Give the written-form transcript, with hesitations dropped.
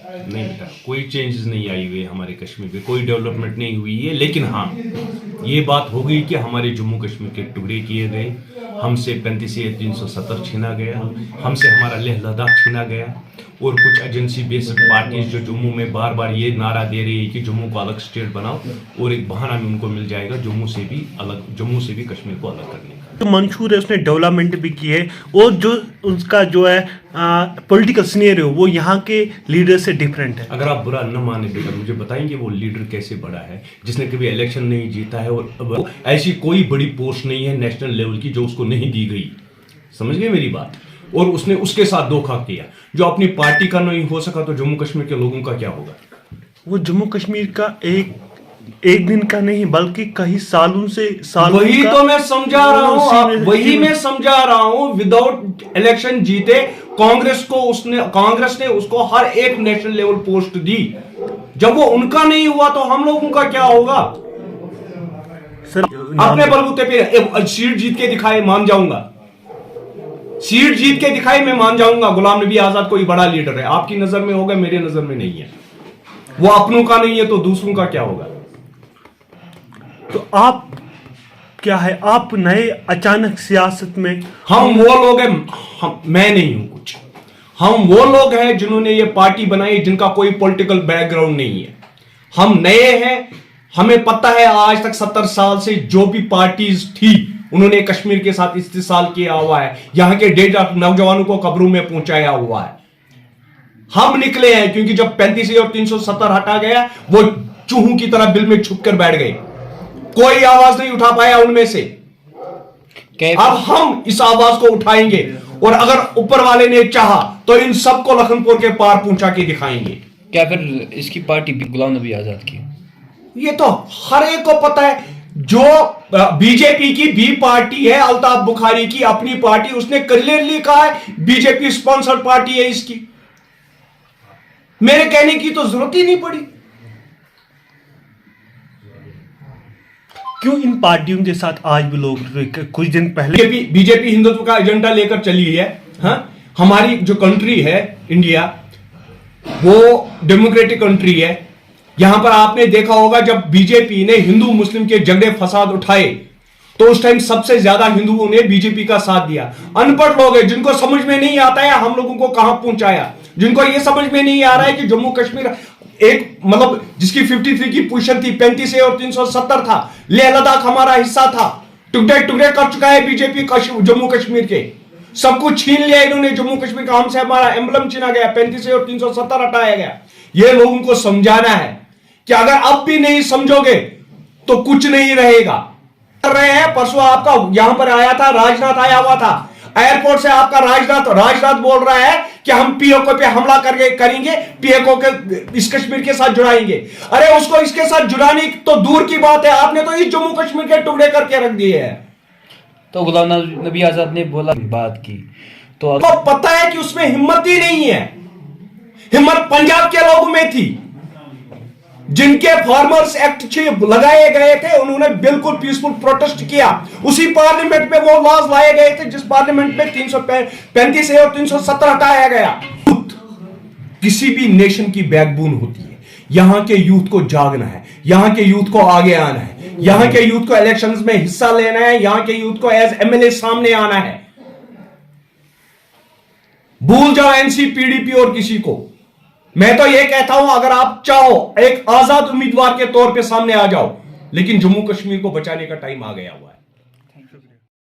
नहीं बेटा, कोई चेंजेस नहीं आई हुई है हमारे कश्मीर में, कोई डेवलपमेंट नहीं हुई है। लेकिन हाँ, ये बात हो गई कि हमारे जम्मू कश्मीर के टुकड़े किए गए, हमसे 35A 370 छीना गया, हमसे हमारा लेह लद्दाख छीना गया, और कुछ एजेंसी बेस्ड पार्टीज जो जम्मू में बार बार ये नारा दे रही है कि जम्मू को अलग स्टेट बनाओ, और एक बहाना में उनको मिल जाएगा जम्मू से भी कश्मीर को अलग करने का। तो मंशूर है, उसने डेवलपमेंट भी की है, और जो उसका जो है पॉलिटिकल सिनेरियो वो यहाँ के लीडर से डिफरेंट है। अगर आप बुरा न माने बेटा, मुझे बताएंगे वो लीडर कैसे बड़ा है जिसने कभी इलेक्शन नहीं जीता है, और ऐसी कोई बड़ी पोस्ट नहीं है नेशनल लेवल की जो उसको नहीं दी गई। समझ गए मेरी बात? और उसने उसके साथ धोखा किया। जो अपनी पार्टी का नहीं हो सका तो जम्मू कश्मीर के लोगों का क्या होगा? वो जम्मू कश्मीर का एक दिन का नहीं बल्कि कई सालों वही तो मैं समझा रहा हूँ, वही मैं समझा रहा हूँ। विदाउट इलेक्शन जीते कांग्रेस ने उसको हर एक नेशनल लेवल पोस्ट दी। जब वो उनका नहीं हुआ तो हम लोगों का क्या होगा? सर अपने बलबूते पे सीट जीत के दिखाए, मान जाऊंगा। सीट जीत के दिखाई मैं मान जाऊंगा। गुलाम नबी आजाद कोई बड़ा लीडर है, आपकी नजर में होगा, मेरे नजर में नहीं है। वो अपनों का नहीं है तो दूसरों का क्या होगा? तो आप क्या है, आप नए अचानक सियासत में? हम वो लोग हैं, मैं नहीं हूं कुछ। हम वो लोग हैं जिन्होंने ये पार्टी बनाई, जिनका कोई पॉलिटिकल बैकग्राउंड नहीं है। हम नए हैं, हमें पता है आज तक 70 साल से जो भी पार्टीज थी उन्होंने कश्मीर के साथ इस्तेसाल किया हुआ है, यहां के 1.5 नौजवानों को कब्रों में पहुंचाया हुआ है। हम निकले हैं क्योंकि जब 35A और 370 हटा गया, वो चूहों की तरह बिल में छुप कर बैठ गए, कोई आवाज नहीं उठा पाया उनमें से। अब हम इस आवाज को उठाएंगे, और अगर ऊपर वाले ने चाहा तो इन सबको लखनपुर के पार पहुंचा के दिखाएंगे। क्या फिर इसकी पार्टी गुलाम नबी आजाद की? ये तो हर एक को पता है। जो बीजेपी की बी पार्टी है, अल्ताफ बुखारी की अपनी पार्टी, उसने क्लियरली कहा है बीजेपी स्पॉन्सर्ड पार्टी है इसकी। मेरे कहने की तो जरूरत ही नहीं पड़ी। क्यों इन पार्टियों के साथ आज भी लोग, कुछ दिन पहले बीजेपी हिंदुत्व का एजेंडा लेकर चली है। हाँ, हमारी जो कंट्री है इंडिया, वो डेमोक्रेटिक कंट्री है। यहां पर आपने देखा होगा जब बीजेपी ने हिंदू मुस्लिम के झगड़े फसाद उठाए तो उस टाइम सबसे ज्यादा हिंदुओं ने बीजेपी का साथ दिया। अनपढ़ लोग हैं जिनको समझ में नहीं आता है हम लोगों को कहां पहुंचाया, जिनको यह समझ में नहीं आ रहा है कि जम्मू कश्मीर एक मतलब जिसकी 53 की पोजीशन थी, 35A और 370 था, लेह लद्दाख हमारा हिस्सा था, टुकड़े टुकड़े कर चुका है बीजेपी जम्मू कश्मीर के। सब कुछ छीन लिया इन्होंने जम्मू कश्मीर का, हमसे हमारा एम्बलम छीना गया, 35A और 370 हटाया गया। ये लोगों को समझाना है कि अगर अब भी नहीं समझोगे तो कुछ नहीं रहेगा। कर रहे हैं, परसों आपका यहां पर आया था, राजनाथ आया हुआ था, एयरपोर्ट से आपका राजनाथ बोल रहा है कि हम पीओके पे हमला करेंगे, पीओके के इस कश्मीर के साथ जुड़ाएंगे। अरे उसको इसके साथ जुड़ाने तो दूर की बात है, आपने तो इस जम्मू कश्मीर के टुकड़े करके रख दिए हैं। तो गुलाम नबी आजाद ने बोला बात की तो पता है कि उसमें हिम्मत ही नहीं है। हिम्मत पंजाब के लोगों में थी, जिनके फार्मर्स एक्ट लगाए गए थे, उन्होंने बिल्कुल पीसफुल प्रोटेस्ट किया। उसी पार्लियामेंट में वो लॉज लाए गए थे जिस पार्लियामेंट में 335A और 370 हटाया गया। किसी भी नेशन की बैकबोन होती है। यहां के यूथ को जागना है, यहां के यूथ को आगे आना है, यहां के यूथ को इलेक्शंस में हिस्सा लेना है, यहां के यूथ को एज MLA सामने आना है। भूल जाओ NC PDP और किसी को। मैं तो यह कहता हूं अगर आप चाहो एक आजाद उम्मीदवार के तौर पे सामने आ जाओ, लेकिन जम्मू कश्मीर को बचाने का टाइम आ गया हुआ है।